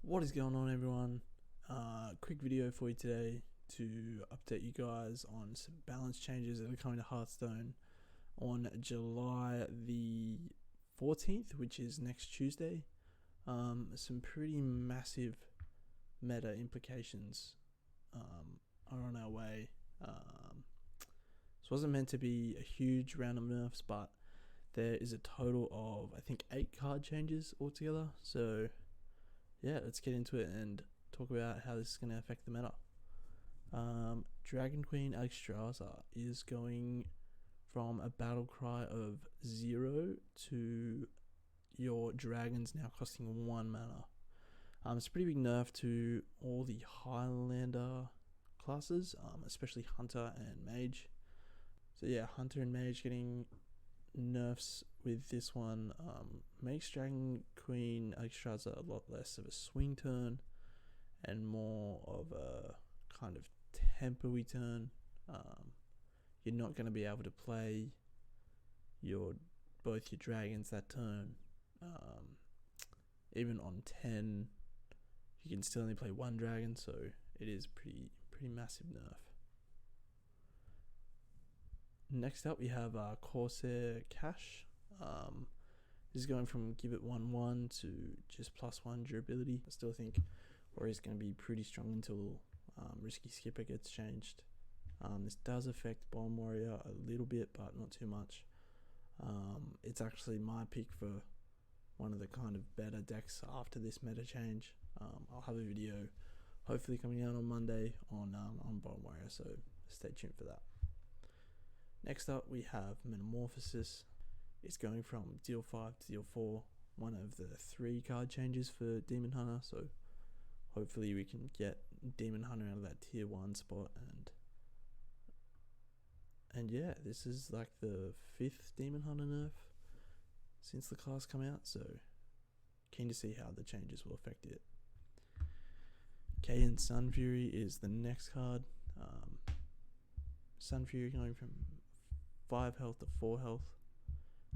What is going on, everyone? Quick video for you today to update you guys on some balance changes that are coming to Hearthstone on July the 14th, which is next Tuesday. Some pretty massive meta implications are on our way. This wasn't meant to be a huge round of nerfs, but there is a total of, I think, 8 card changes altogether. So yeah, let's get into it and talk about how this is going to affect the meta. Dragon Queen Alexstrasza is going from a battle cry of 0 to your dragons now costing 1 mana. It's a pretty big nerf to all the Highlander classes, especially Hunter and Mage. So yeah, Hunter and Mage getting nerfs with this one. Makes Dragon Queen Alexstrasza a lot less of a swing turn and more of a kind of tempo-y turn. You're not going to be able to play both your dragons that turn. Even on 10, you can still only play one dragon, so it is pretty massive nerf. Next up, we have Corsair Cash. This is going from give it 1/1 to just +1 durability. I still think Warrior's going to be pretty strong until Risky Skipper gets changed. This does affect Bomb Warrior a little bit, but not too much. It's actually my pick for one of the kind of better decks after this meta change. I'll have a video hopefully coming out on Monday on Bomb Warrior, so stay tuned for that. Next up, we have Metamorphosis. It's going from deal 5 to deal 4, one of the 3 card changes for Demon Hunter, so hopefully we can get Demon Hunter out of that tier 1 spot, and yeah, this is like the 5th Demon Hunter nerf since the class come out, so keen to see how the changes will affect it. Kayn Sun Fury is the next card. Sun Fury going from 5 health to 4 health.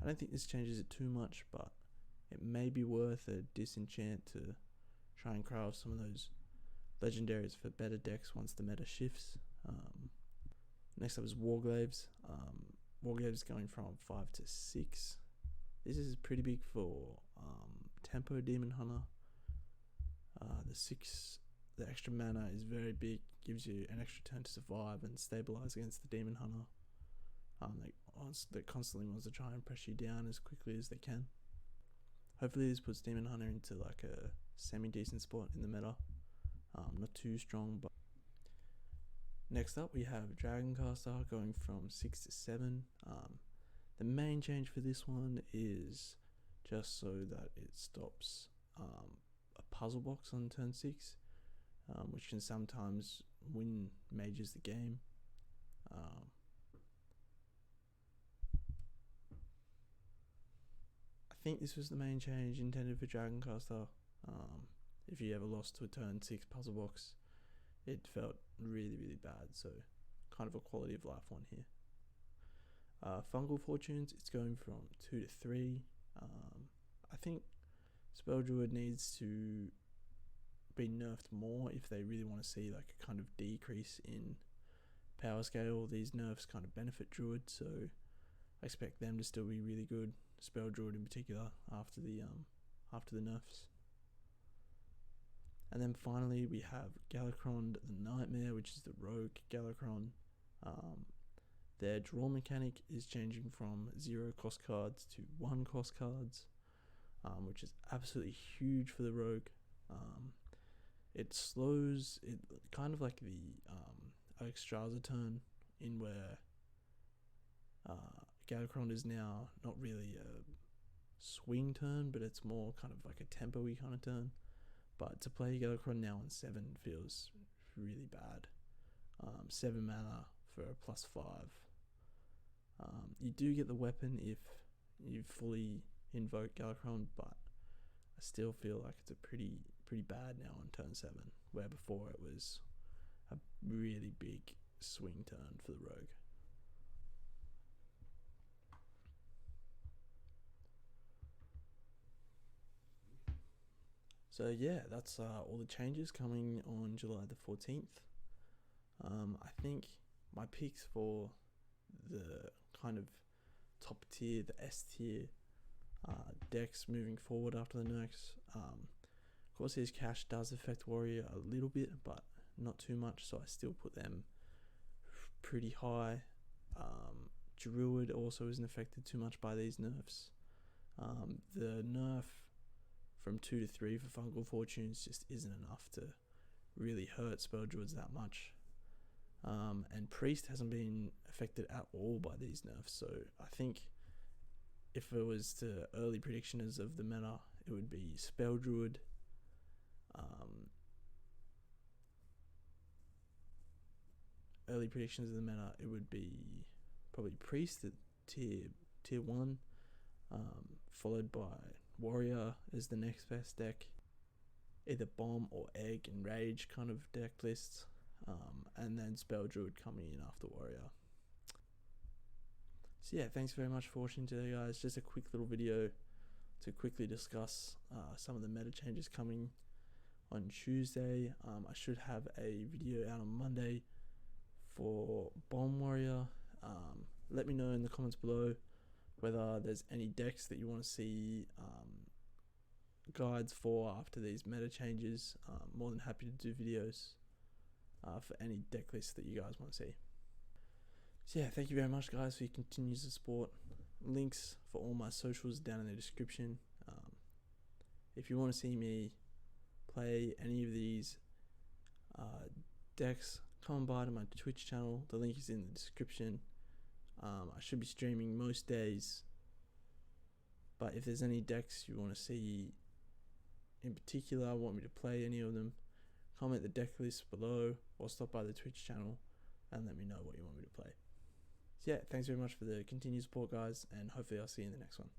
I don't think this changes it too much, but it may be worth a disenchant to try and craft some of those legendaries for better decks once the meta shifts. Next up is Warglaves. Warglaves going from 5 to 6. This is pretty big for Tempo Demon Hunter. The extra mana is very big, gives you an extra turn to survive and stabilize against the Demon Hunter. They constantly wants to try and press you down as quickly as they can. Hopefully this puts Demon Hunter into like a semi-decent spot in the meta. Not too strong, but... Next up we have Dragoncaster going from 6 to 7. The main change for this one is just so that it stops a puzzle box on turn 6, which can sometimes win mages the game. I think this was the main change intended for Dragoncaster. If you ever lost to a turn 6 puzzle box, it felt really bad, so kind of a quality of life one here. Fungal Fortunes, it's going from 2 to 3. I think Spell Druid needs to be nerfed more if they really want to see like a kind of decrease in power scale. These nerfs kind of benefit Druid, so I expect them to still be really good. Spell Druid in particular after the nerfs. And then finally we have Galakron the Nightmare, which is the rogue Galakron. Their draw mechanic is changing from 0 cost cards to 1 cost cards, which is absolutely huge for the rogue. It slows it, kind of like the Alexstrasza turn, in where Galakron is now not really a swing turn, but it's more kind of like a tempo-y kind of turn. But to play Galakron now on 7 feels really bad. 7 mana for a +5. You do get the weapon if you fully invoke Galakron, but I still feel like it's a pretty bad now on turn 7, where before it was a really big swing turn for the rogue. So yeah, that's all the changes coming on July the 14th. I think my picks for the kind of top tier, the S tier decks moving forward after the nerfs. Corsairs Cash does affect Warrior a little bit, but not too much, so I still put them pretty high. Druid also isn't affected too much by these nerfs. The nerf from 2 to 3 for Fungal Fortunes just isn't enough to really hurt Spell Druids that much. And Priest hasn't been affected at all by these nerfs, so I think if it was to early predictions of the meta, it would be Spell Druid, early predictions of the meta, it would be probably Priest at tier 1, followed by Warrior as the next best deck, either Bomb or Egg and Rage kind of deck lists, and then Spell Druid coming in after Warrior. So yeah, thanks very much for watching today, guys. Just a quick little video to quickly discuss some of the meta changes coming on Tuesday. I should have a video out on Monday for Bomb Warrior. Let me know in the comments below whether there's any decks that you want to see guides for after these meta changes. More than happy to do videos for any deck lists that you guys want to see. So yeah, thank you very much, guys, for your continued support. Links for all my socials down in the description. If you want to see me play any of these decks, come by to my Twitch channel. The link is in the description. I should be streaming most days, but if there's any decks you want to see in particular, want me to play any of them, comment the deck list below or stop by the Twitch channel and let me know what you want me to play. So yeah, thanks very much for the continued support, guys, and hopefully I'll see you in the next one.